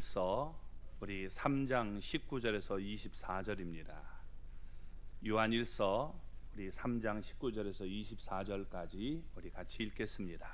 1서 우리 3장 19절에서 24절입니다. 요한 1서 우리 3장 19절에서 24절까지 우리 같이 읽겠습니다.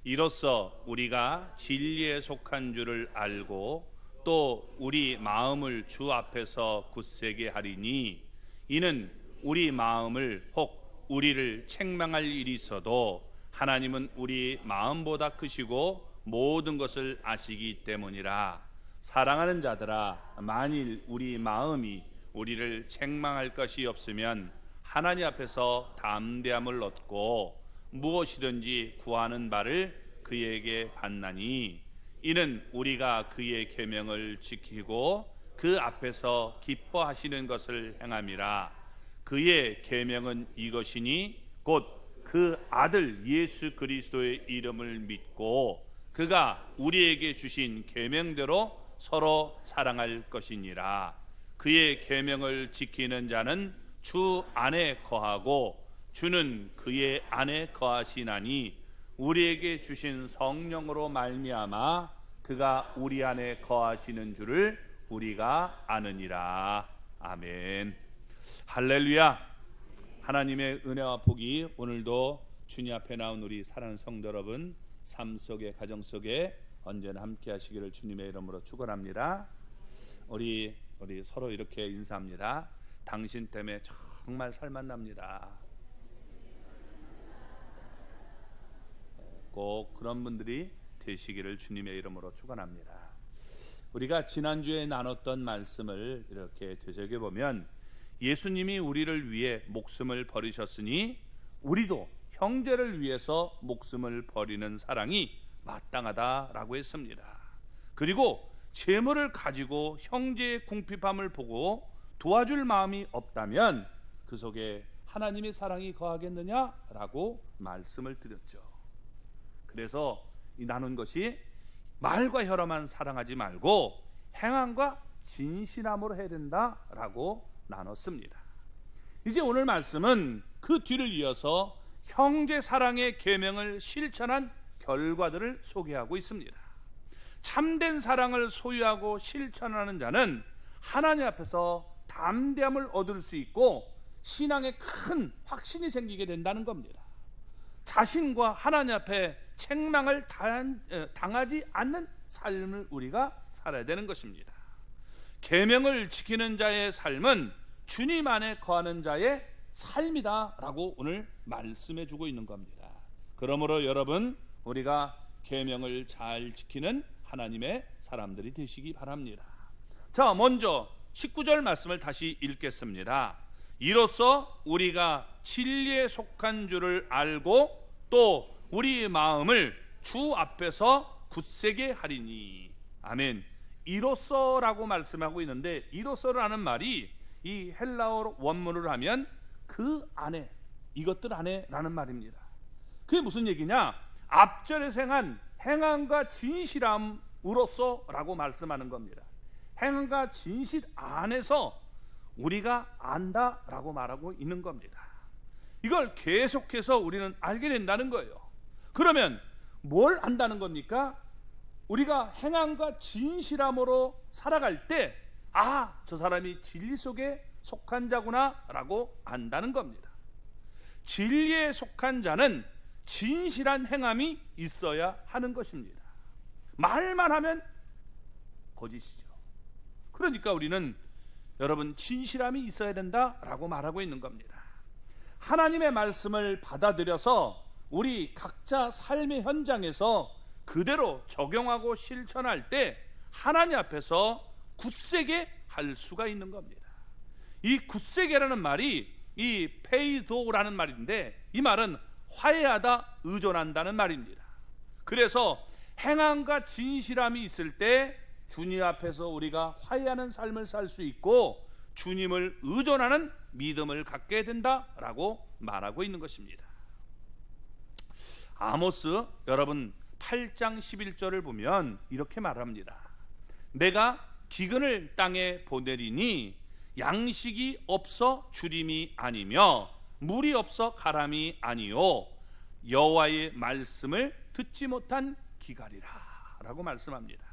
이로써 우리가 진리에 속한 줄을 알고 또 우리 마음을 주 앞에서 굳세게 하리니, 이는 우리 마음을 혹 우리를 책망할 일이 있어도 하나님은 우리 마음보다 크시고 모든 것을 아시기 때문이라. 사랑하는 자들아, 만일 우리 마음이 우리를 책망할 것이 없으면 하나님 앞에서 담대함을 얻고 무엇이든지 구하는 바를 그에게 받나니, 이는 우리가 그의 계명을 지키고 그 앞에서 기뻐하시는 것을 행함이라. 그의 계명은 이것이니 곧 그 아들 예수 그리스도의 이름을 믿고 그가 우리에게 주신 계명대로 서로 사랑할 것이니라. 그의 계명을 지키는 자는 주 안에 거하고 주는 그의 안에 거하시나니, 우리에게 주신 성령으로 말미암아 그가 우리 안에 거하시는 줄을 우리가 아느니라. 아멘. 할렐루야. 하나님의 은혜와 복이 오늘도 주님 앞에 나온 우리 사랑하는 성도 여러분 삶 속에, 가정 속에 언제나 함께 하시기를 주님의 이름으로 축원합니다. 우리 서로 이렇게 인사합니다. 당신 때문에 정말 살맛 납니다. 꼭 그런 분들이 되시기를 주님의 이름으로 축원합니다. 우리가 지난주에 나눴던 말씀을 이렇게 되새겨보면, 예수님이 우리를 위해 목숨을 버리셨으니 우리도 형제를 위해서 목숨을 버리는 사랑이 마땅하다라고 했습니다. 그리고 재물을 가지고 형제의 궁핍함을 보고 도와줄 마음이 없다면 그 속에 하나님의 사랑이 거하겠느냐라고 말씀을 드렸죠. 그래서 이 나눈 것이 말과 혀로만 사랑하지 말고 행함과 진실함으로 해야 된다라고 나눴습니다. 이제 오늘 말씀은 그 뒤를 이어서 형제 사랑의 계명을 실천한 결과들을 소개하고 있습니다. 참된 사랑을 소유하고 실천하는 자는 하나님 앞에서 담대함을 얻을 수 있고 신앙에 큰 확신이 생기게 된다는 겁니다. 자신과 하나님 앞에 책망을 당하지 않는 삶을 우리가 살아야 되는 것입니다. 계명을 지키는 자의 삶은 주님 안에 거하는 자의 삶이다라고 오늘 말씀해 주고 있는 겁니다. 그러므로 여러분, 우리가 계명을 잘 지키는 하나님의 사람들이 되시기 바랍니다. 자, 먼저 19절 말씀을 다시 읽겠습니다. 이로써 우리가 진리에 속한 줄을 알고 또 우리 마음을 주 앞에서 굳세게 하리니. 아멘. 이로써라고 말씀하고 있는데, 이로써라는 말이 이 헬라어 원문으로 하면 그 안에, 이것들 안에라는 말입니다. 그게 무슨 얘기냐? 앞절에서 행한 행함과 진실함으로써라고 말씀하는 겁니다. 행함과 진실 안에서 우리가 안다라고 말하고 있는 겁니다. 이걸 계속해서 우리는 알게 된다는 거예요. 그러면 뭘 안다는 겁니까? 우리가 행함과 진실함으로 살아갈 때, 아, 저 사람이 진리 속에 속한 자구나 라고 안다는 겁니다. 진리에 속한 자는 진실한 행함이 있어야 하는 것입니다. 말만 하면 거짓이죠. 그러니까 우리는 여러분 진실함이 있어야 된다라고 말하고 있는 겁니다. 하나님의 말씀을 받아들여서 우리 각자 삶의 현장에서 그대로 적용하고 실천할 때 하나님 앞에서 굳세게 할 수가 있는 겁니다. 이 굳세게라는 말이 이 페이도라는 말인데, 이 말은 화해하다, 의존한다는 말입니다. 그래서 행함과 진실함이 있을 때 주님 앞에서 우리가 화해하는 삶을 살 수 있고 주님을 의존하는 믿음을 갖게 된다라고 말하고 있는 것입니다. 아모스 여러분 8장 11절을 보면 이렇게 말합니다. 내가 기근을 땅에 보내리니 양식이 없어 주림이 아니며 물이 없어 가람이 아니요 여호와의 말씀을 듣지 못한 기갈이라 라고 말씀합니다.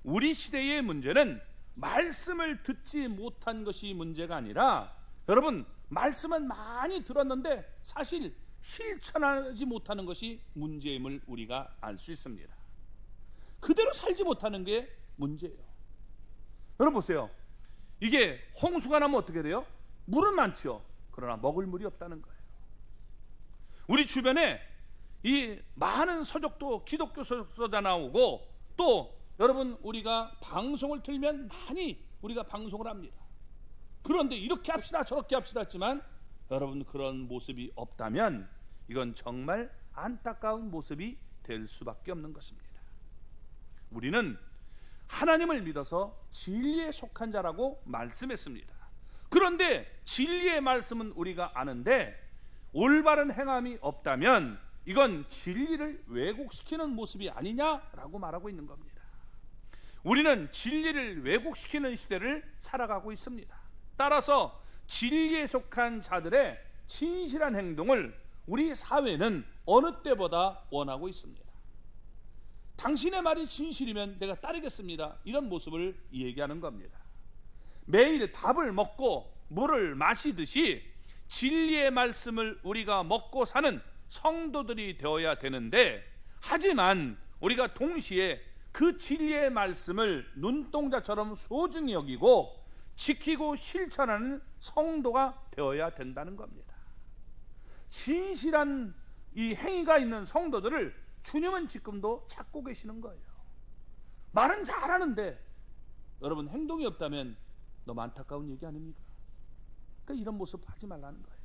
우리 시대의 문제는 말씀을 듣지 못한 것이 문제가 아니라, 여러분, 말씀은 많이 들었는데 사실 실천하지 못하는 것이 문제임을 우리가 알 수 있습니다. 그대로 살지 못하는 게 문제예요. 여러분 보세요. 이게 홍수가 나면 어떻게 돼요? 물은 많죠. 그러나 먹을 물이 없다는 거예요. 우리 주변에 이 많은 서적도 기독교 서적도 나오고, 또 여러분 우리가 방송을 틀면 많이 우리가 방송을 합니다. 그런데 이렇게 합시다 저렇게 합시다 했지만 여러분 그런 모습이 없다면 이건 정말 안타까운 모습이 될 수밖에 없는 것입니다. 우리는 하나님을 믿어서 진리에 속한 자라고 말씀했습니다. 그런데 진리의 말씀은 우리가 아는데 올바른 행함이 없다면 이건 진리를 왜곡시키는 모습이 아니냐라고 말하고 있는 겁니다. 우리는 진리를 왜곡시키는 시대를 살아가고 있습니다. 따라서 진리에 속한 자들의 진실한 행동을 우리 사회는 어느 때보다 원하고 있습니다. 당신의 말이 진실이면 내가 따르겠습니다, 이런 모습을 얘기하는 겁니다. 매일 밥을 먹고 물을 마시듯이 진리의 말씀을 우리가 먹고 사는 성도들이 되어야 되는데, 하지만 우리가 동시에 그 진리의 말씀을 눈동자처럼 소중히 여기고 지키고 실천하는 성도가 되어야 된다는 겁니다. 진실한 이 행위가 있는 성도들을 주님은 지금도 찾고 계시는 거예요. 말은 잘하는데 여러분 행동이 없다면 너무 안타까운 얘기 아닙니까? 그러니까 이런 모습 하지 말라는 거예요.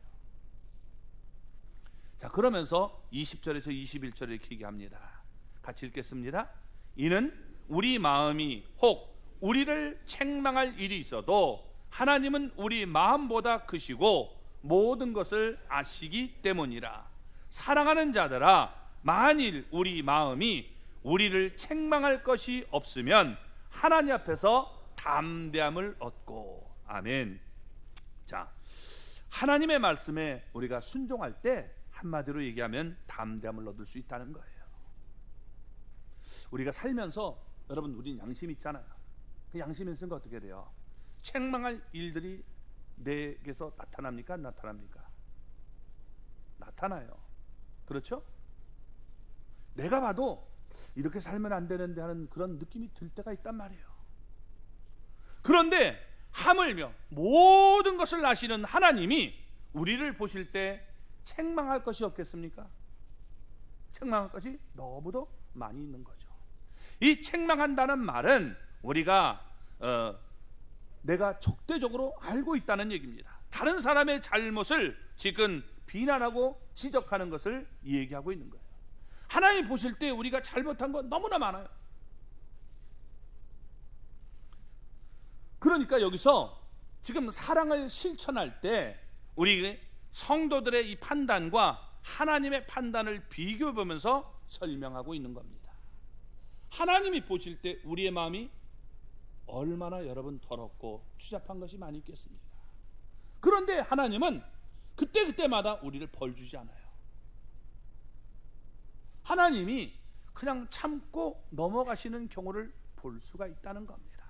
자, 그러면서 20절에서 21절을 이렇게 얘기합니다. 같이 읽겠습니다. 이는 우리 마음이 혹 우리를 책망할 일이 있어도 하나님은 우리 마음보다 크시고 모든 것을 아시기 때문이라. 사랑하는 자들아, 만일 우리 마음이 우리를 책망할 것이 없으면 하나님 앞에서 담대함을 얻고. 아멘. 자, 하나님의 말씀에 우리가 순종할 때 한마디로 얘기하면 담대함을 얻을 수 있다는 거예요. 우리가 살면서 여러분 우린 양심이 있잖아요. 그 양심이 있으니까 어떻게 돼요? 책망할 일들이 내게서 나타납니까? 안 나타납니까? 나타나요. 그렇죠? 내가 봐도 이렇게 살면 안 되는데 하는 그런 느낌이 들 때가 있단 말이에요. 그런데 하물며 모든 것을 아시는 하나님이 우리를 보실 때 책망할 것이 없겠습니까? 책망할 것이 너무도 많이 있는 거죠. 이 책망한다는 말은 우리가 내가 적대적으로 알고 있다는 얘기입니다. 다른 사람의 잘못을 지금 비난하고 지적하는 것을 얘기하고 있는 거예요. 하나님 보실 때 우리가 잘못한 건 너무나 많아요. 그러니까 여기서 지금 사랑을 실천할 때 우리 성도들의 이 판단과 하나님의 판단을 비교해 보면서 설명하고 있는 겁니다. 하나님이 보실 때 우리의 마음이 얼마나 여러분 더럽고 추잡한 것이 많이 있겠습니까? 그런데 하나님은 그때그때마다 우리를 벌 주지 않아요. 하나님이 그냥 참고 넘어가시는 경우를 볼 수가 있다는 겁니다.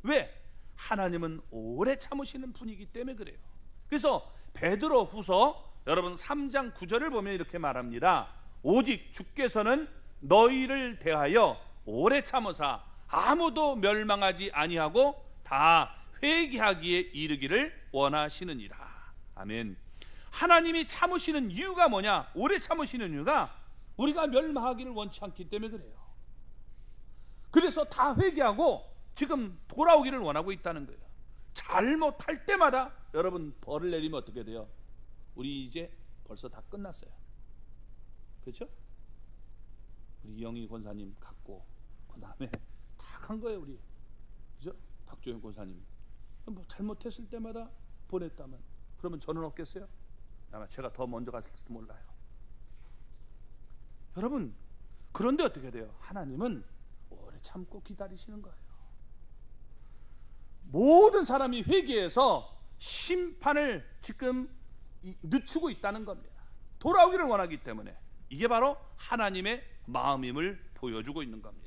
왜? 하나님은 오래 참으시는 분이기 때문에 그래요. 그래서 베드로 후서 여러분 3장 9절을 보면 이렇게 말합니다. 오직 주께서는 너희를 대하여 오래 참으사 아무도 멸망하지 아니하고 다 회개하기에 이르기를 원하시느니라. 아멘. 하나님이 참으시는 이유가 뭐냐? 오래 참으시는 이유가 우리가 멸망하기를 원치 않기 때문에 그래요. 그래서 다 회개하고 지금 돌아오기를 원하고 있다는 거예요. 잘못할 때마다 여러분 벌을 내리면 어떻게 돼요? 우리 이제 벌써 다 끝났어요. 그렇죠? 우리 이영희 권사님 갔고 그 다음에 다 간 거예요. 우리 그죠? 박조영 권사님 뭐 잘못했을 때마다 보냈다면 그러면 저는 없겠어요? 아마 제가 더 먼저 갔을지도 몰라요. 여러분 그런데 어떻게 돼요? 하나님은 오래 참고 기다리시는 거예요. 모든 사람이 회개해서 심판을 지금 늦추고 있다는 겁니다. 돌아오기를 원하기 때문에 이게 바로 하나님의 마음임을 보여주고 있는 겁니다.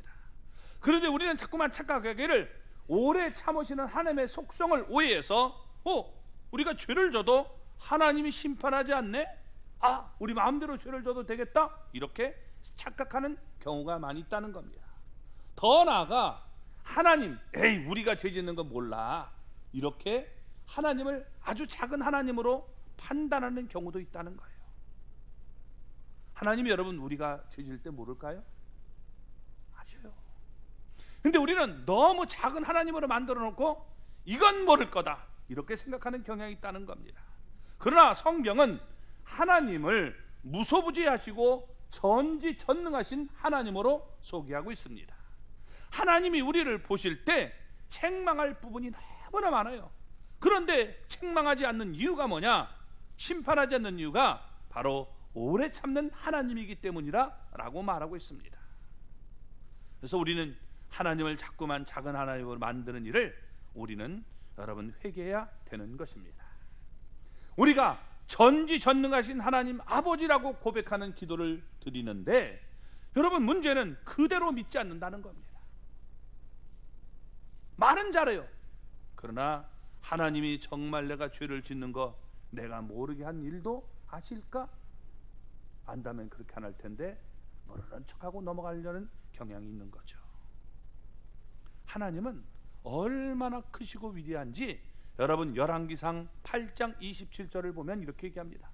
그런데 우리는 자꾸만 착각하기를 오래 참으시는 하나님의 속성을 오해해서 우리가 죄를 져도 하나님이 심판하지 않네? 우리 마음대로 죄를 져도 되겠다? 이렇게 착각하는 경우가 많이 있다는 겁니다. 더 나아가 하나님, 우리가 죄 짓는 건 몰라, 이렇게 하나님을 아주 작은 하나님으로 판단하는 경우도 있다는 거예요. 하나님이 여러분 우리가 죄 질 때 모를까요? 아셔요. 근데 우리는 너무 작은 하나님으로 만들어 놓고 이건 모를 거다 이렇게 생각하는 경향이 있다는 겁니다. 그러나 성경은 하나님을 무소부지하시고 전지전능하신 하나님으로 소개하고 있습니다. 하나님이 우리를 보실 때 책망할 부분이 너무나 많아요. 그런데 책망하지 않는 이유가 뭐냐? 심판하지 않는 이유가 바로 오래 참는 하나님이기 때문이라 라고 말하고 있습니다. 그래서 우리는 하나님을 자꾸만 작은 하나님으로 만드는 일을 우리는 여러분 회개해야 되는 것입니다. 우리가 전지전능하신 하나님 아버지라고 고백하는 기도를 드리는데 여러분 문제는 그대로 믿지 않는다는 겁니다. 말은 잘해요. 그러나 하나님이 정말 내가 죄를 짓는 거 내가 모르게 한 일도 아실까? 안다면 그렇게 안 할 텐데 모르는 척하고 넘어가려는 경향이 있는 거죠. 하나님은 얼마나 크시고 위대한지 여러분 열왕기상 8장 27절을 보면 이렇게 얘기합니다.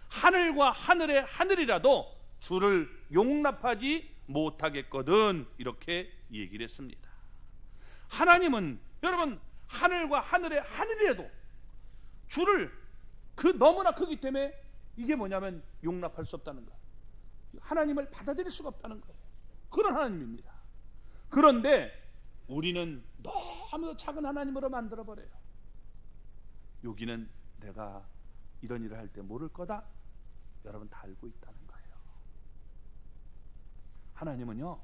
하늘과 하늘의 하늘이라도 주를 용납하지 못하겠거든 이렇게 얘기를 했습니다. 하나님은 여러분 하늘과 하늘의 하늘이라도 주를 너무나 크기 때문에 이게 뭐냐면 용납할 수 없다는 거예요. 하나님을 받아들일 수가 없다는 거예요. 그런 하나님입니다. 그런데 우리는 너무 작은 하나님으로 만들어버려요. 여기는 내가 이런 일을 할 때 모를 거다 여러분 다 알고 있다는 거예요. 하나님은요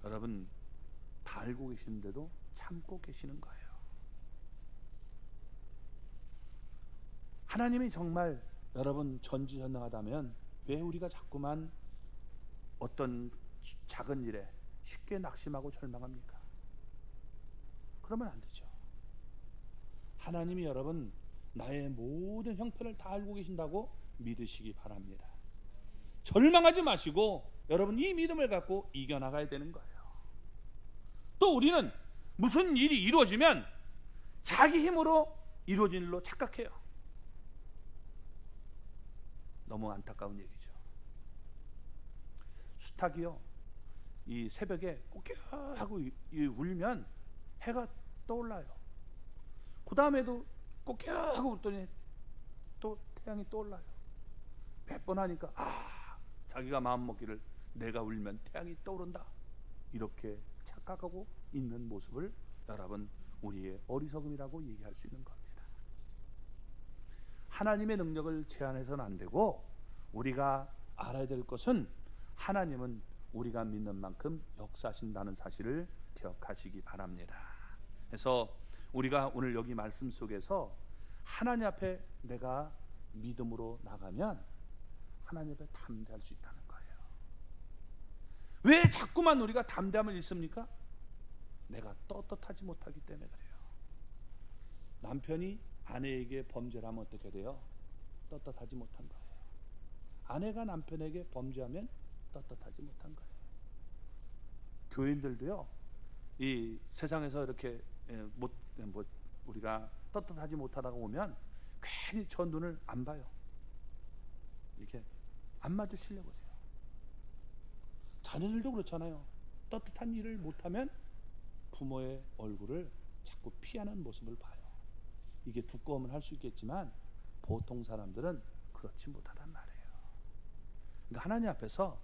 여러분 다 알고 계시는데도 참고 계시는 거예요. 하나님이 정말 여러분 전지전능하다면 왜 우리가 자꾸만 어떤 작은 일에 쉽게 낙심하고 절망합니까? 그러면 안 되죠. 하나님이 여러분 나의 모든 형편을 다 알고 계신다고 믿으시기 바랍니다. 절망하지 마시고 여러분 이 믿음을 갖고 이겨나가야 되는 거예요. 또 우리는 무슨 일이 이루어지면 자기 힘으로 이루어진 일로 착각해요. 너무 안타까운 얘기죠. 수탉이요 이 새벽에 꼬끼하고 울면 해가 떠올라요. 그 다음에도 꼬끼하고 울더니 또 태양이 떠올라요. 몇 번 하니까 자기가 마음먹기를 내가 울면 태양이 떠오른다 이렇게 착각하고 있는 모습을 여러분 우리의 어리석음이라고 얘기할 수 있는 겁니다. 하나님의 능력을 제한해서는 안 되고 우리가 알아야 될 것은 하나님은 우리가 믿는 만큼 역사하신다는 사실을 기억하시기 바랍니다. 그래서 우리가 오늘 여기 말씀 속에서 하나님 앞에 내가 믿음으로 나가면 하나님 앞에 담대할 수 있다는 거예요. 왜 자꾸만 우리가 담대함을 잃습니까? 내가 떳떳하지 못하기 때문에 그래요. 남편이 아내에게 범죄를 하면 어떻게 돼요? 떳떳하지 못한 거예요. 아내가 남편에게 범죄하면 떳떳하지 못한 거예요. 교인들도요 이 세상에서 이렇게 우리가 떳떳하지 못하다가 오면 괜히 저 눈을 안 봐요. 이렇게 안 마주치려고 해요. 자녀들도 그렇잖아요. 떳떳한 일을 못하면 부모의 얼굴을 자꾸 피하는 모습을 봐요. 이게 두꺼우면 할 수 있겠지만 보통 사람들은 그렇지 못하단 말이에요. 그러니까 하나님 앞에서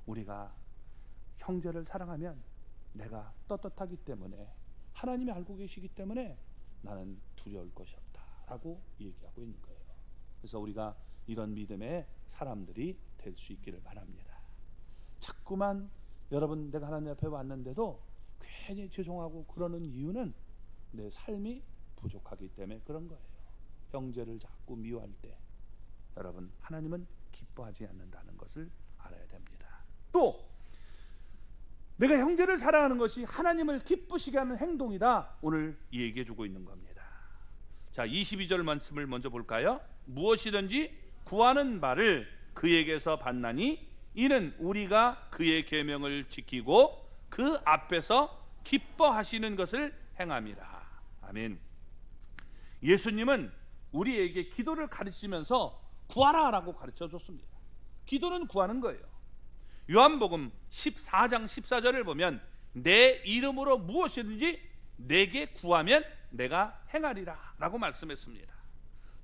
우리가 형제를 사랑하면 내가 떳떳하기 때문에 하나님이 알고 계시기 때문에 나는 두려울 것이 없다라고 얘기하고 있는 거예요. 그래서 우리가 이런 믿음의 사람들이 될 수 있기를 바랍니다. 자꾸만 여러분 내가 하나님 앞에 왔는데도 괜히 죄송하고 그러는 이유는 내 삶이 부족하기 때문에 그런 거예요. 형제를 자꾸 미워할 때 여러분 하나님은 기뻐하지 않는다는 것을 알아야 됩니다. 또 내가 형제를 사랑하는 것이 하나님을 기쁘시게 하는 행동이다, 오늘 얘기해 주고 있는 겁니다. 자, 22절 말씀을 먼저 볼까요? 무엇이든지 구하는 바를 그에게서 받나니 이는 우리가 그의 계명을 지키고 그 앞에서 기뻐하시는 것을 행함이라. 아멘. 예수님은 우리에게 기도를 가르치면서 구하라 라고 가르쳐 줬습니다. 기도는 구하는 거예요. 요한복음 14장 14절을 보면 내 이름으로 무엇이든지 내게 구하면 내가 행하리라 라고 말씀했습니다.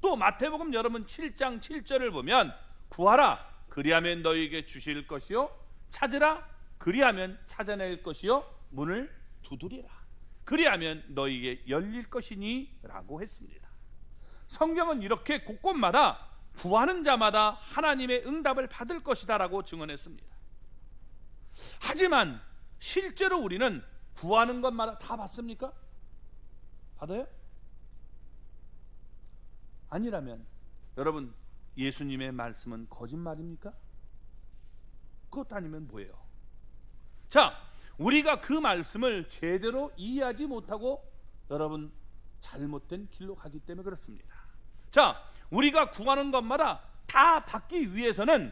또 마태복음 여러분 7장 7절을 보면 구하라 그리하면 너희에게 주실 것이요 찾으라 그리하면 찾아낼 것이요 문을 두드리라 그리하면 너희에게 열릴 것이니 라고 했습니다. 성경은 이렇게 곳곳마다 구하는 자마다 하나님의 응답을 받을 것이다 라고 증언했습니다. 하지만 실제로 우리는 구하는 것마다 다 받습니까? 받아요? 아니라면 여러분 예수님의 말씀은 거짓말입니까? 그것 아니면 뭐예요? 자, 우리가 그 말씀을 제대로 이해하지 못하고 여러분 잘못된 길로 가기 때문에 그렇습니다. 자, 우리가 구하는 것마다 다 받기 위해서는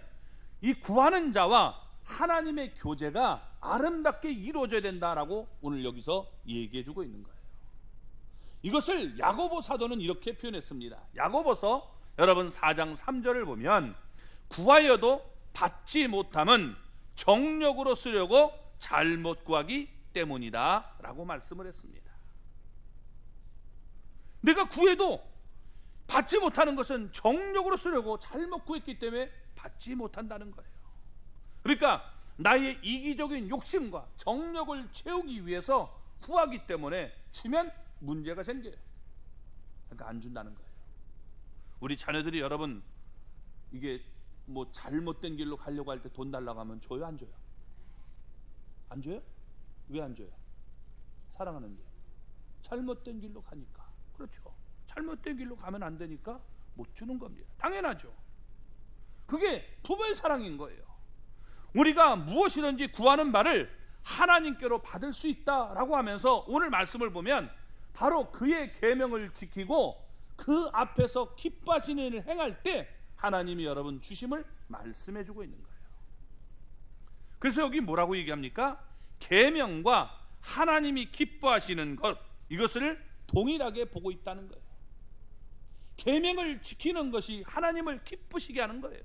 이 구하는 자와 하나님의 교제가 아름답게 이루어져야 된다라고 오늘 여기서 얘기해 주고 있는 거예요. 이것을 야고보 사도는 이렇게 표현했습니다. 야고보서 여러분 4장 3절을 보면 구하여도 받지 못함은 정욕으로 쓰려고 잘못 구하기 때문이다 라고 말씀을 했습니다. 내가 구해도 받지 못하는 것은 정욕으로 쓰려고 잘못 구했기 때문에 받지 못한다는 거예요. 그러니까 나의 이기적인 욕심과 정욕을 채우기 위해서 구하기 때문에 주면 문제가 생겨요. 그러니까 안 준다는 거예요. 우리 자녀들이 여러분 이게 뭐 잘못된 길로 가려고 할 때 돈 달라고 하면 줘요, 안 줘요? 안 줘요? 왜 안 줘요? 사랑하는데. 잘못된 길로 가니까. 그렇죠. 잘못된 길로 가면 안 되니까 못 주는 겁니다. 당연하죠. 그게 부모의 사랑인 거예요. 우리가 무엇이든지 구하는 바를 하나님께로 받을 수 있다라고 하면서 오늘 말씀을 보면 바로 그의 계명을 지키고 그 앞에서 기뻐하시는 일을 행할 때 하나님이 여러분 주심을 말씀해 주고 있는 거예요. 그래서 여기 뭐라고 얘기합니까? 계명과 하나님이 기뻐하시는 것, 이것을 동일하게 보고 있다는 거예요. 계명을 지키는 것이 하나님을 기쁘시게 하는 거예요.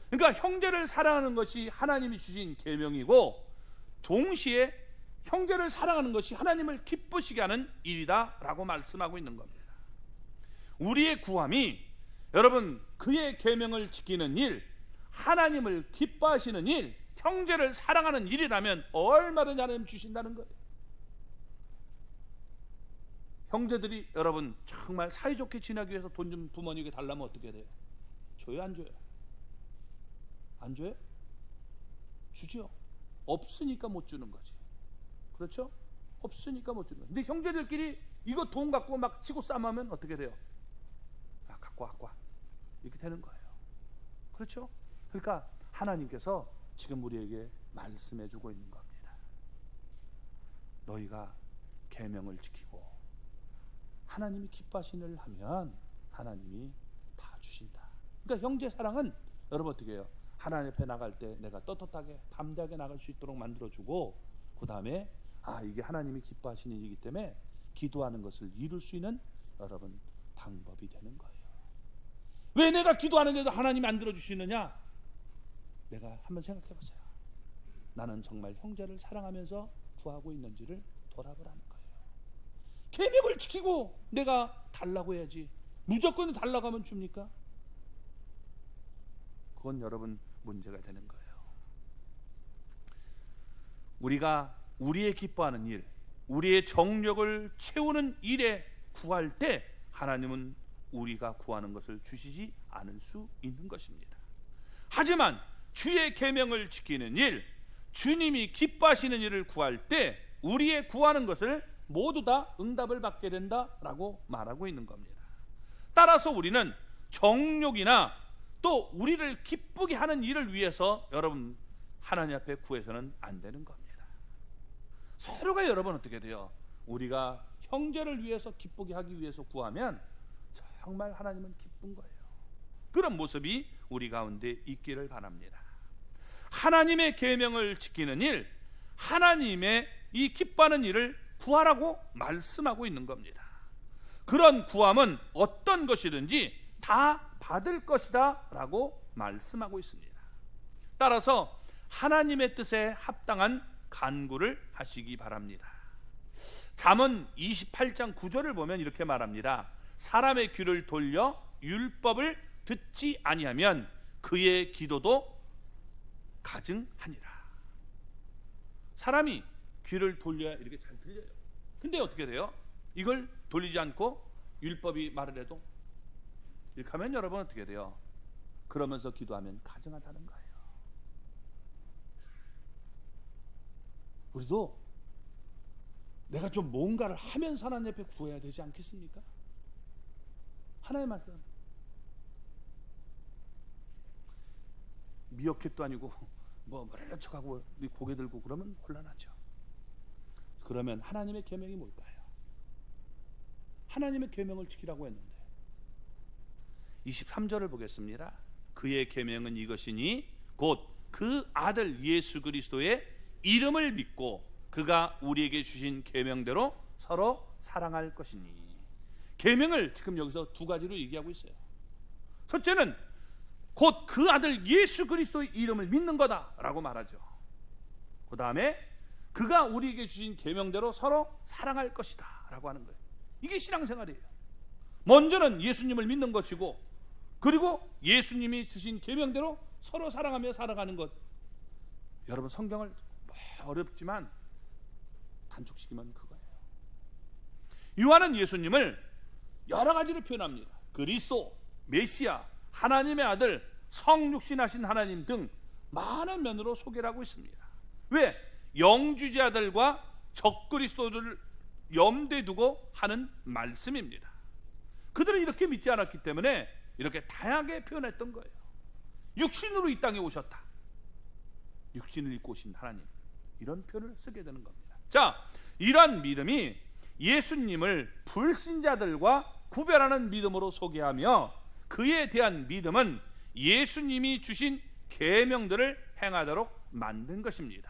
그러니까 형제를 사랑하는 것이 하나님이 주신 계명이고 동시에 형제를 사랑하는 것이 하나님을 기쁘시게 하는 일이다 라고 말씀하고 있는 겁니다. 우리의 구함이 여러분 그의 계명을 지키는 일, 하나님을 기뻐하시는 일, 형제를 사랑하는 일이라면 얼마든지 하나님 주신다는 거예요. 형제들이 여러분 정말 사이좋게 지내기 위해서 돈 좀 부모님에게 달라면 어떻게 돼요? 줘요, 안 줘요? 안 줘요? 주죠. 없으니까 못 주는 거지. 그렇죠? 없으니까 못 주는 거예요. 근데 형제들끼리 이거 돈 갖고 막 치고 싸움하면 어떻게 돼요? 아, 갖고 와. 이렇게 되는 거예요. 그렇죠? 그러니까 하나님께서 지금 우리에게 말씀해 주고 있는 겁니다. 너희가 계명을 지키고 하나님이 기뻐하시는 일을 하면 하나님이 다 주신다. 그러니까 형제 사랑은 여러분 어떻게 해요? 하나님 앞에 나갈 때 내가 떳떳하게 담대하게 나갈 수 있도록 만들어주고 그 다음에 이게 하나님이 기뻐하시는 일이기 때문에 기도하는 것을 이룰 수 있는 여러분 방법이 되는 거예요. 왜 내가 기도하는데도 하나님이 안 들어주시느냐? 내가 한번 생각해 보세요. 나는 정말 형제를 사랑하면서 구하고 있는지를 돌아보라는 거예요. 계명을 지키고 내가 달라고 해야지 무조건 달라고 하면 줍니까? 그건 여러분 문제가 되는 거예요. 우리가 우리의 기뻐하는 일, 우리의 정욕을 채우는 일에 구할 때 하나님은 우리가 구하는 것을 주시지 않을 수 있는 것입니다. 하지만 주의 계명을 지키는 일, 주님이 기뻐하시는 일을 구할 때 우리의 구하는 것을 모두 다 응답을 받게 된다라고 말하고 있는 겁니다. 따라서 우리는 정욕이나 또 우리를 기쁘게 하는 일을 위해서 여러분 하나님 앞에 구해서는 안 되는 겁니다. 서로가 여러분 어떻게 돼요? 우리가 형제를 위해서 기쁘게 하기 위해서 구하면 정말 하나님은 기쁜 거예요. 그런 모습이 우리 가운데 있기를 바랍니다. 하나님의 계명을 지키는 일, 하나님의 이 기뻐하는 일을 구하라고 말씀하고 있는 겁니다. 그런 구함은 어떤 것이든지 다 받을 것이다 라고 말씀하고 있습니다. 따라서 하나님의 뜻에 합당한 간구를 하시기 바랍니다. 잠언 28장 9절을 보면 이렇게 말합니다. 사람의 귀를 돌려 율법을 듣지 아니하면 그의 기도도 가증하니라. 사람이 귀를 돌려야 이렇게 잘 들려요. 근데 어떻게 돼요? 이걸 돌리지 않고 율법이 말을 해도 이렇게 하면 여러분 어떻게 돼요? 그러면서 기도하면 가증하다는 거예요. 우리도 내가 좀 뭔가를 하면서 하나님 앞에 구해야 되지 않겠습니까? 하나님 말씀 미어캣도 아니고 뭐 모르는 척하고 고개 들고 그러면 곤란하죠. 그러면 하나님의 계명이 뭘까요? 하나님의 계명을 지키라고 했는데 23절을 보겠습니다. 그의 계명은 이것이니 곧 그 아들 예수 그리스도의 이름을 믿고 그가 우리에게 주신 계명대로 서로 사랑할 것이니. 계명을 지금 여기서 두 가지로 얘기하고 있어요. 첫째는 곧 그 아들 예수 그리스도의 이름을 믿는 거다라고 말하죠. 그 다음에 그가 우리에게 주신 계명대로 서로 사랑할 것이다라고 하는 거예요. 이게 신앙생활이에요. 먼저는 예수님을 믿는 것이고, 그리고 예수님이 주신 계명대로 서로 사랑하며 살아가는 것. 여러분 성경을 어렵지만 단축시키면 그거예요. 요한은 예수님을 여러 가지로 표현합니다. 그리스도, 메시아, 하나님의 아들, 성육신하신 하나님 등 많은 면으로 소개를 하고 있습니다. 왜? 영주자들과 적그리스도들을 염두에 두고 하는 말씀입니다. 그들은 이렇게 믿지 않았기 때문에 이렇게 다양하게 표현했던 거예요. 육신으로 이 땅에 오셨다. 육신을 입고 오신 하나님, 이런 표현을 쓰게 되는 겁니다. 자, 이러한 믿음이 예수님을 불신자들과 구별하는 믿음으로 소개하며 그에 대한 믿음은 예수님이 주신 계명들을 행하도록 만든 것입니다.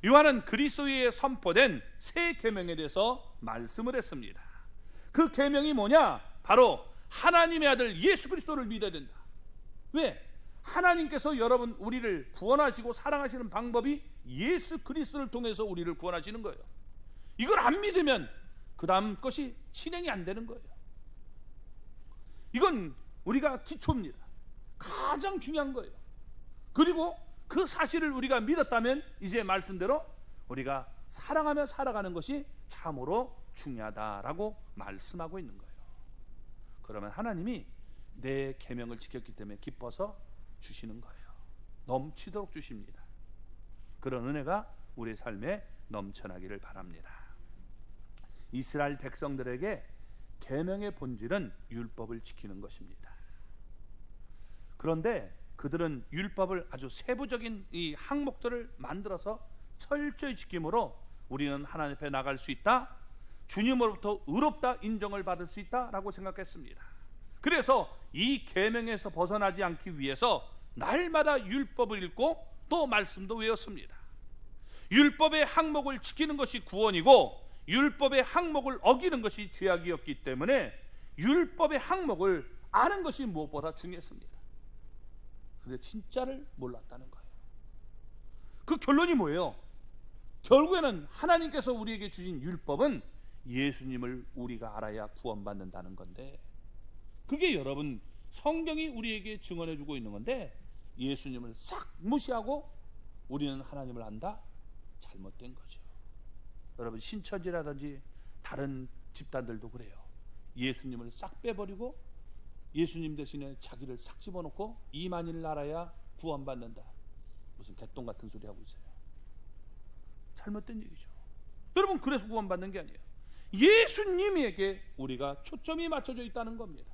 요한은 그리스도에 선포된 새 계명에 대해서 말씀을 했습니다. 그 계명이 뭐냐? 바로 하나님의 아들 예수 그리스도를 믿어야 된다. 왜? 하나님께서 여러분 우리를 구원하시고 사랑하시는 방법이 예수 그리스도를 통해서 우리를 구원하시는 거예요. 이걸 안 믿으면 그 다음 것이 진행이 안 되는 거예요. 이건 우리가 기초입니다. 가장 중요한 거예요. 그리고 그 사실을 우리가 믿었다면 이제 말씀대로 우리가 사랑하며 살아가는 것이 참으로 중요하다라고 말씀하고 있는 거예요. 그러면 하나님이 내 계명을 지켰기 때문에 기뻐서 주시는 거예요. 넘치도록 주십니다. 그런 은혜가 우리 삶에 넘쳐나기를 바랍니다. 이스라엘 백성들에게 계명의 본질은 율법을 지키는 것입니다. 그런데 그들은 율법을 아주 세부적인 이 항목들을 만들어서 철저히 지킴으로 우리는 하나님 앞에 나갈 수 있다, 주님으로부터 의롭다 인정을 받을 수 있다라고 생각했습니다. 그래서 이 계명에서 벗어나지 않기 위해서 날마다 율법을 읽고 또 말씀도 외웠습니다. 율법의 항목을 지키는 것이 구원이고 율법의 항목을 어기는 것이 죄악이었기 때문에 율법의 항목을 아는 것이 무엇보다 중요했습니다. 근데 진짜를 몰랐다는 거예요. 그 결론이 뭐예요? 결국에는 하나님께서 우리에게 주신 율법은 예수님을 우리가 알아야 구원받는다는 건데, 그게 여러분 성경이 우리에게 증언해주고 있는 건데, 예수님을 싹 무시하고 우리는 하나님을 안다? 잘못된 거죠. 여러분 신천지라든지 다른 집단들도 그래요. 예수님을 싹 빼버리고 예수님 대신에 자기를 싹 집어넣고 이만희를 알아야 구원받는다. 무슨 개똥 같은 소리 하고 있어요. 잘못된 얘기죠. 여러분 그래서 구원받는 게 아니에요. 예수님에게 우리가 초점이 맞춰져 있다는 겁니다.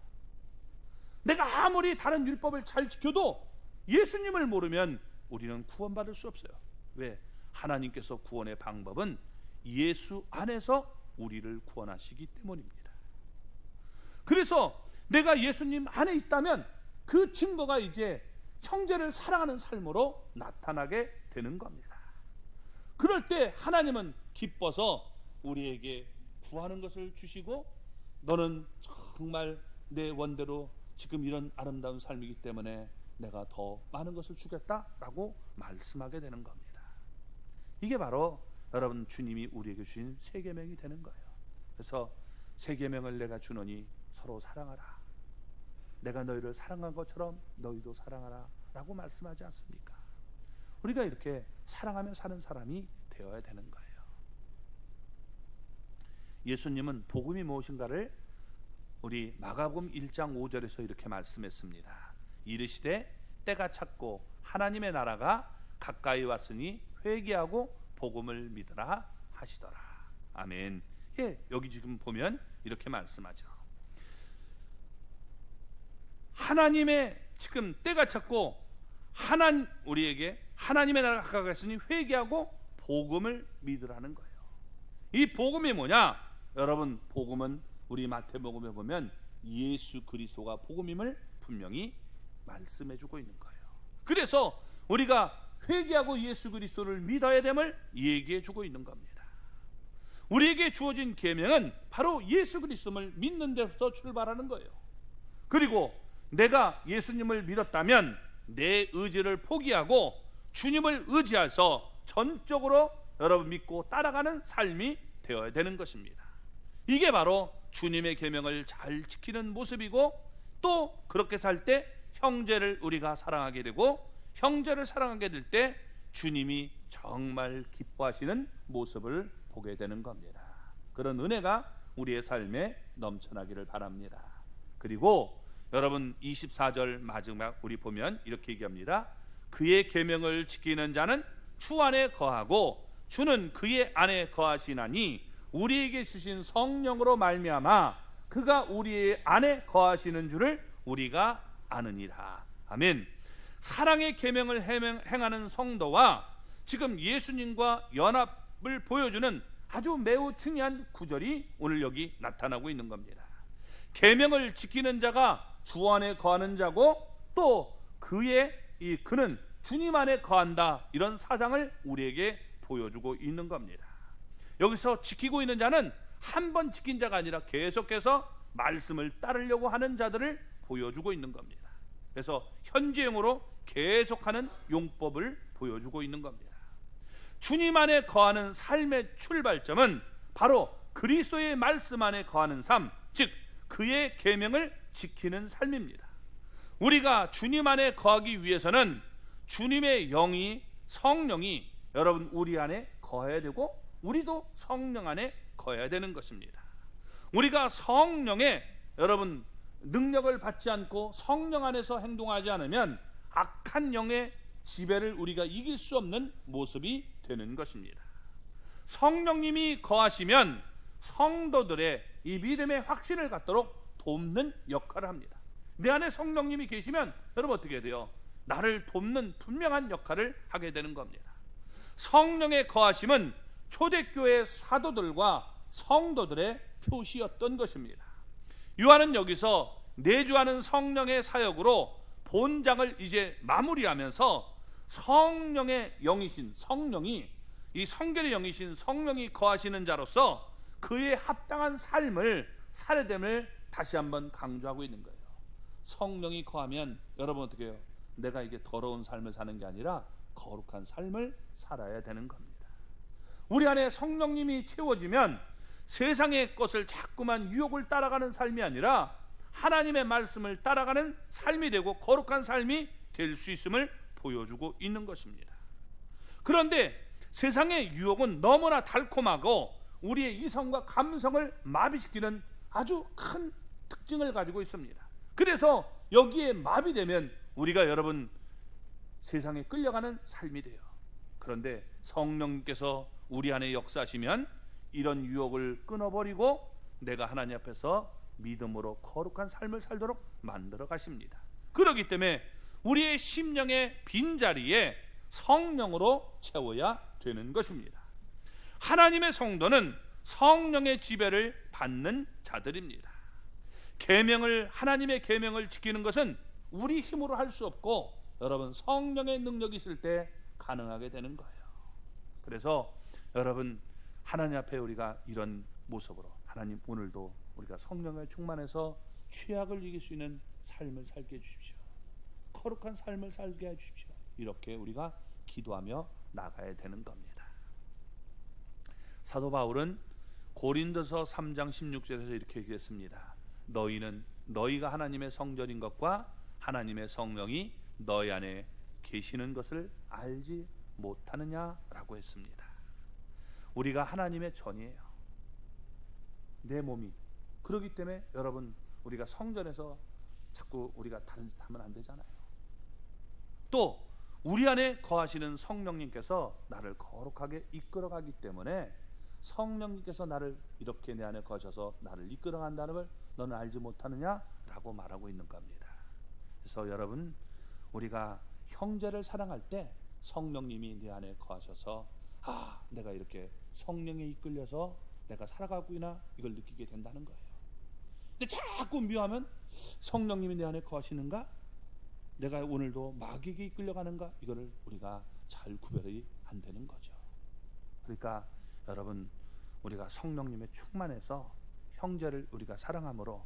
내가 아무리 다른 율법을 잘 지켜도 예수님을 모르면 우리는 구원받을 수 없어요. 왜? 하나님께서 구원의 방법은 예수 안에서 우리를 구원하시기 때문입니다. 그래서 내가 예수님 안에 있다면 그 증거가 이제 형제를 사랑하는 삶으로 나타나게 되는 겁니다. 그럴 때 하나님은 기뻐서 우리에게 구하는 것을 주시고, 너는 정말 내 원대로 지금 이런 아름다운 삶이기 때문에 내가 더 많은 것을 주겠다라고 말씀하게 되는 겁니다. 이게 바로 여러분 주님이 우리에게 주신 세 계명이 되는 거예요. 그래서 세 계명을 내가 주노니 서로 사랑하라. 내가 너희를 사랑한 것처럼 너희도 사랑하라 라고 말씀하지 않습니까? 우리가 이렇게 사랑하며 사는 사람이 되어야 되는 거예요. 예수님은 복음이 무엇인가를 우리 마가복음 1장 5절에서 이렇게 말씀했습니다. 이르시되 때가 찼고 하나님의 나라가 가까이 왔으니 회개하고 복음을 믿으라 하시더라. 아멘. 예, 여기 지금 보면 이렇게 말씀하죠. 하나님의 지금 때가 찼고 우리에게 하나님의 나라가 가까이 왔으니 회개하고 복음을 믿으라는 거예요. 이 복음이 뭐냐? 여러분, 복음은 우리 마태복음에 보면 예수 그리스도가 복음임을 분명히 말씀해주고 있는 거예요. 그래서 우리가 회개하고 예수 그리스도를 믿어야 됨을 얘기해주고 있는 겁니다. 우리에게 주어진 계명은 바로 예수 그리스도를 믿는 데서 출발하는 거예요. 그리고 내가 예수님을 믿었다면 내 의지를 포기하고 주님을 의지해서 전적으로 여러분 믿고 따라가는 삶이 되어야 되는 것입니다. 이게 바로 주님의 계명을 잘 지키는 모습이고, 또 그렇게 살 때 형제를 우리가 사랑하게 되고, 형제를 사랑하게 될 때 주님이 정말 기뻐하시는 모습을 보게 되는 겁니다. 그런 은혜가 우리의 삶에 넘쳐나기를 바랍니다. 그리고 여러분 24절 마지막 우리 보면 이렇게 얘기합니다. 그의 계명을 지키는 자는 주 안에 거하고 주는 그의 안에 거하시나니 우리에게 주신 성령으로 말미암아 그가 우리의 안에 거하시는 줄을 우리가 아느니라. 아멘. 사랑의 계명을 행하는 성도와 지금 예수님과 연합을 보여주는 아주 매우 중요한 구절이 오늘 여기 나타나고 있는 겁니다. 계명을 지키는 자가 주 안에 거하는 자고, 또 그는 주님 안에 거한다, 이런 사상을 우리에게 보여주고 있는 겁니다. 여기서 지키고 있는 자는 한 번 지킨 자가 아니라 계속해서 말씀을 따르려고 하는 자들을 보여주고 있는 겁니다. 그래서 현재형으로 계속하는 용법을 보여주고 있는 겁니다. 주님 안에 거하는 삶의 출발점은 바로 그리스도의 말씀 안에 거하는 삶, 즉 그의 계명을 지키는 삶입니다. 우리가 주님 안에 거하기 위해서는 주님의 성령이 여러분 우리 안에 거해야 되고, 우리도 성령 안에 거해야 되는 것입니다. 우리가 성령의 여러분 능력을 받지 않고 성령 안에서 행동하지 않으면 악한 영의 지배를 우리가 이길 수 없는 모습이 되는 것입니다. 성령님이 거하시면 성도들의 이 믿음의 확신을 갖도록 돕는 역할을 합니다. 내 안에 성령님이 계시면 여러분 어떻게 돼요? 나를 돕는 분명한 역할을 하게 되는 겁니다. 성령의 거하심은 초대교회 사도들과 성도들의 표시였던 것입니다. 요한은 여기서 내주하는 성령의 사역으로 본장을 이제 마무리하면서 성령의 영이신 성령이, 이 성결의 영이신 성령이 거하시는 자로서 그의 합당한 삶을 살아야 됨을 다시 한번 강조하고 있는 거예요. 성령이 거하면 여러분 어떻게 해요? 내가 이게 더러운 삶을 사는 게 아니라 거룩한 삶을 살아야 되는 겁니다. 우리 안에 성령님이 채워지면 세상의 것을 자꾸만 유혹을 따라가는 삶이 아니라 하나님의 말씀을 따라가는 삶이 되고 거룩한 삶이 될 수 있음을 보여주고 있는 것입니다. 그런데 세상의 유혹은 너무나 달콤하고 우리의 이성과 감성을 마비시키는 아주 큰 특징을 가지고 있습니다. 그래서 여기에 마비되면 우리가 여러분 세상에 끌려가는 삶이 돼요. 그런데 성령님께서 우리 안에 역사하시면 이런 유혹을 끊어버리고 내가 하나님 앞에서 믿음으로 거룩한 삶을 살도록 만들어 가십니다. 그렇기 때문에 우리의 심령의 빈자리에 성령으로 채워야 되는 것입니다. 하나님의 성도는 성령의 지배를 받는 자들입니다. 하나님의 계명을 지키는 것은 우리 힘으로 할 수 없고 여러분 성령의 능력이 있을 때 가능하게 되는 거예요. 그래서 여러분 하나님 앞에 우리가 이런 모습으로 하나님 오늘도 우리가 성령에 충만해서 죄악을 이길 수 있는 삶을 살게 해주십시오. 거룩한 삶을 살게 해주십시오. 이렇게 우리가 기도하며 나가야 되는 겁니다. 사도 바울은 고린도서 3장 16절에서 이렇게 얘기했습니다. 너희가 하나님의 성전인 것과 하나님의 성령이 너희 안에 계시는 것을 알지 못하느냐라고 했습니다. 우리가 하나님의 전이에요. 내 몸이. 그렇기 때문에 여러분 우리가 성전에서 자꾸 우리가 다른 짓 하면 안 되잖아요. 또 우리 안에 거하시는 성령님께서 나를 거룩하게 이끌어가기 때문에 성령님께서 나를 이렇게 내 안에 거셔서 나를 이끌어간다는 걸 너는 알지 못하느냐라고 말하고 있는 겁니다. 그래서 여러분 우리가 형제를 사랑할 때 성령님이 내 안에 거하셔서 내가 이렇게 성령에 이끌려서 내가 살아가고 있나 이걸 느끼게 된다는 거예요. 근데 자꾸 미워하면 성령님이 내 안에 거하시는가? 내가 오늘도 마귀에게 이끌려가는가? 이거를 우리가 잘 구별이 안 되는 거죠. 그러니까 여러분 우리가 성령님의 충만해서 형제를 우리가 사랑함으로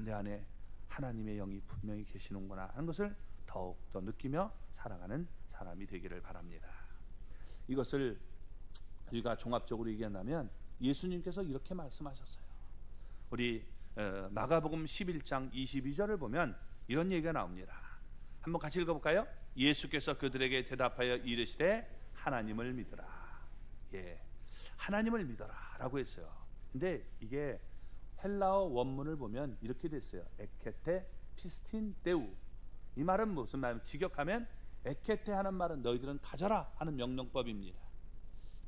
내 안에 하나님의 영이 분명히 계시는구나 하는 것을 더욱 더 느끼며 살아가는 사람이 되기를 바랍니다. 이것을 우리가 종합적으로 얘기한다면 예수님께서 이렇게 말씀하셨어요. 우리 마가복음 11장 22절을 보면 이런 얘기가 나옵니다. 한번 같이 읽어볼까요? 예수께서 그들에게 대답하여 이르시되 하나님을 믿으라. 하나님을 믿어라 라고 했어요. 근데 이게 헬라어 원문을 보면 이렇게 됐어요. 에케테 피스틴 데우. 이 말은 무슨 말이냐면 직역하면 에케테 하는 말은 너희들은 가져라 하는 명령법입니다.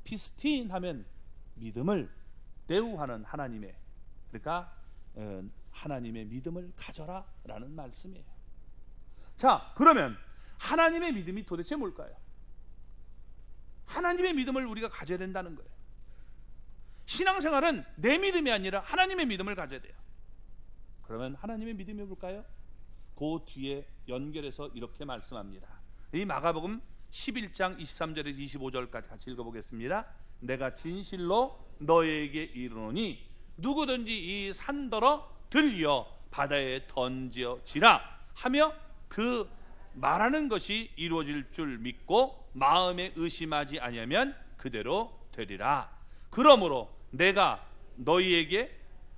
피스틴 하면 믿음을, 데우 하는 하나님의, 그러니까 하나님의 믿음을 가져라 라는 말씀이에요. 자, 그러면 하나님의 믿음이 도대체 뭘까요? 하나님의 믿음을 우리가 가져야 된다는 거예요. 신앙생활은 내 믿음이 아니라 하나님의 믿음을 가져야 돼요. 그러면 하나님의 믿음이 뭘까요? 그 뒤에 연결해서 이렇게 말씀합니다. 이 마가복음 11장 23절에서 25절까지 같이 읽어보겠습니다. 내가 진실로 너희에게 이르노니 누구든지 이 산더러 들려 바다에 던져지라 하며 그 말하는 것이 이루어질 줄 믿고 마음에 의심하지 아니하면 그대로 되리라. 그러므로 내가 너희에게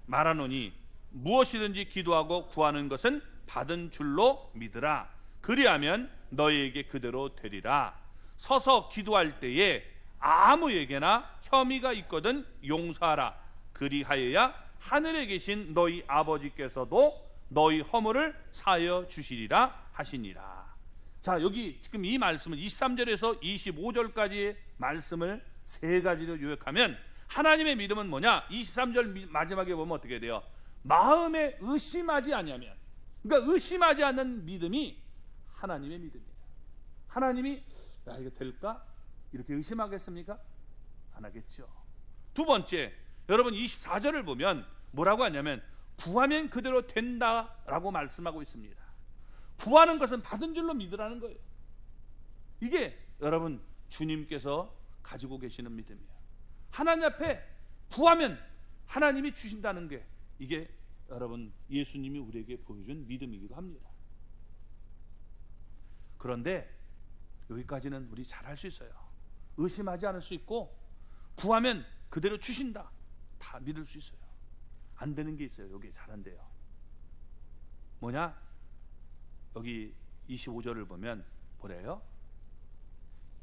말하노니 무엇이든지 기도하고 구하는 것은 받은 줄로 믿으라. 그리하면 너희에게 그대로 되리라. 서서 기도할 때에 아무에게나 혐의가 있거든 용서하라. 그리하여야 하늘에 계신 너희 아버지께서도 너희 허물을 사하여 주시리라 하시니라. 자, 여기 지금 이 말씀은 23절에서 25절까지의 말씀을 세 가지로 요약하면 하나님의 믿음은 뭐냐? 23절 마지막에 보면 어떻게 돼요? 마음에 의심하지 아니하면, 그러니까 의심하지 않는 믿음이 하나님의 믿음이에요. 하나님이 이거 될까? 이렇게 의심하겠습니까? 안 하겠죠. 두 번째, 여러분 24절을 보면 뭐라고 하냐면 구하면 그대로 된다라고 말씀하고 있습니다. 구하는 것은 받은 줄로 믿으라는 거예요. 이게 여러분 주님께서 가지고 계시는 믿음이에요. 하나님 앞에 구하면 하나님이 주신다는 게 이게 여러분 예수님이 우리에게 보여준 믿음이기도 합니다. 그런데 여기까지는 우리 잘 할 수 있어요. 의심하지 않을 수 있고 구하면 그대로 주신다. 다 믿을 수 있어요. 안 되는 게 있어요. 여기 잘 안 돼요. 뭐냐? 여기 25절을 보면 뭐래요?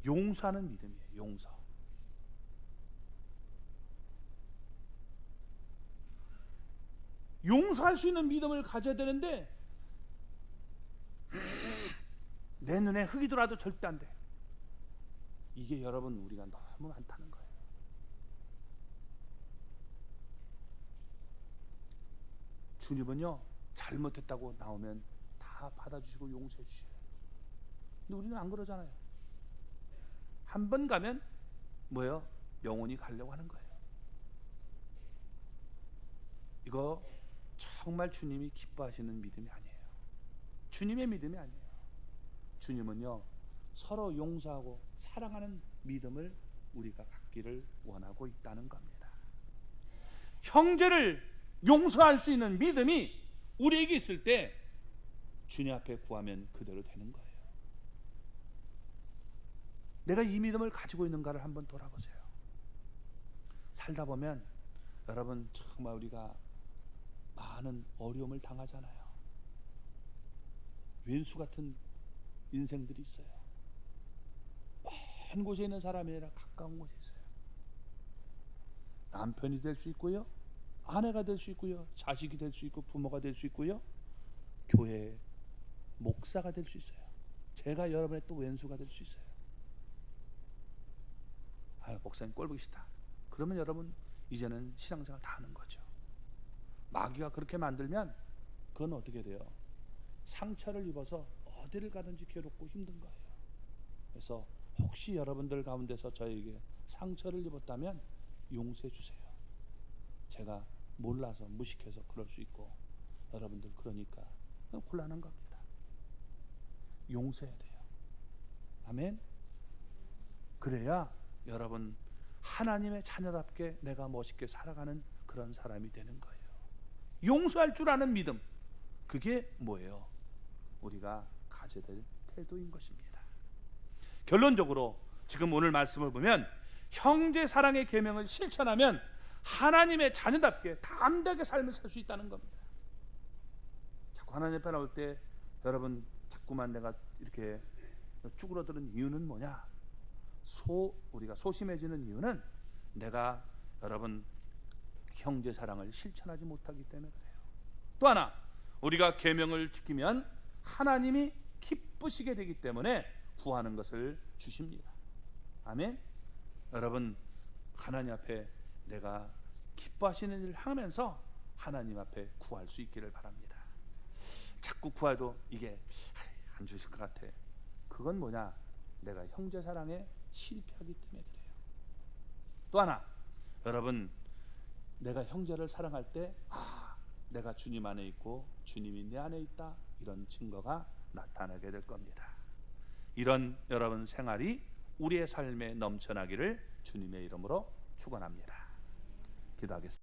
용서하는 믿음이에요. 용서. 용서할 수 있는 믿음을 가져야 되는데 내 눈에 흙이 들어와도 절대 안 돼. 이게 여러분 우리가 너무 많다는 거예요. 주님은요 잘못했다고 나오면 다 받아주시고 용서해 주셔요. 근데 우리는 안 그러잖아요. 한 번 가면 뭐예요? 영원히 가려고 하는 거예요. 이거 정말 주님이 기뻐하시는 믿음이 아니에요. 주님의 믿음이 아니에요. 주님은요, 서로 용서하고 사랑하는 믿음을 우리가 갖기를 원하고 있다는 겁니다. 형제를 용서할 수 있는 믿음이 우리에게 있을 때 주님 앞에 구하면 그대로 되는 거예요. 내가 이 믿음을 가지고 있는가를 한번 돌아보세요. 살다 보면 여러분 정말 우리가 많은 어려움을 당하잖아요. 왼수 같은 인생들이 있어요. 먼 곳에 있는 사람이 아니라 가까운 곳에 있어요. 남편이 될 수 있고요, 아내가 될 수 있고요, 자식이 될 수 있고, 부모가 될 수 있고요, 교회 목사가 될 수 있어요. 제가 여러분의 또 왼수가 될 수 있어요. 아유, 목사님 꼴 보기 싫다. 그러면 여러분 이제는 신앙생활 다 하는 거죠. 마귀가 그렇게 만들면 그건 어떻게 돼요? 상처를 입어서 어디를 가든지 괴롭고 힘든 거예요. 그래서 혹시 여러분들 가운데서 저에게 상처를 입었다면 용서해 주세요. 제가 몰라서 무식해서 그럴 수 있고, 여러분들 그러니까 곤란한 겁니다. 용서해야 돼요. 아멘. 그래야 여러분 하나님의 자녀답게 내가 멋있게 살아가는 그런 사람이 되는 거예요. 용서할 줄 아는 믿음, 그게 뭐예요? 우리가 가져야 될 태도인 것입니다. 결론적으로 지금 오늘 말씀을 보면 형제 사랑의 계명을 실천하면 하나님의 자녀답게 담대하게 삶을 살 수 있다는 겁니다. 자꾸 하나님 앞에 나올 때 여러분 자꾸만 내가 이렇게 쭈그러드는 이유는 뭐냐? 우리가 소심해지는 이유는 내가 여러분 형제 사랑을 실천하지 못하기 때문에 그래요. 또 하나, 우리가 계명을 지키면 하나님이 기쁘시게 되기 때문에 구하는 것을 주십니다. 아멘. 여러분 하나님 앞에 내가 기뻐하시는 일을 하면서 하나님 앞에 구할 수 있기를 바랍니다. 자꾸 구해도 이게 안 주실 것 같아. 그건 뭐냐? 내가 형제 사랑에 실패하기 때문에 그래요. 또 하나, 여러분 내가 형제를 사랑할 때 내가 주님 안에 있고 주님이 내 안에 있다, 이런 증거가 나타나게 될 겁니다. 이런 여러분 생활이 우리의 삶에 넘쳐나기를 주님의 이름으로 축원합니다. 기도하겠습니다.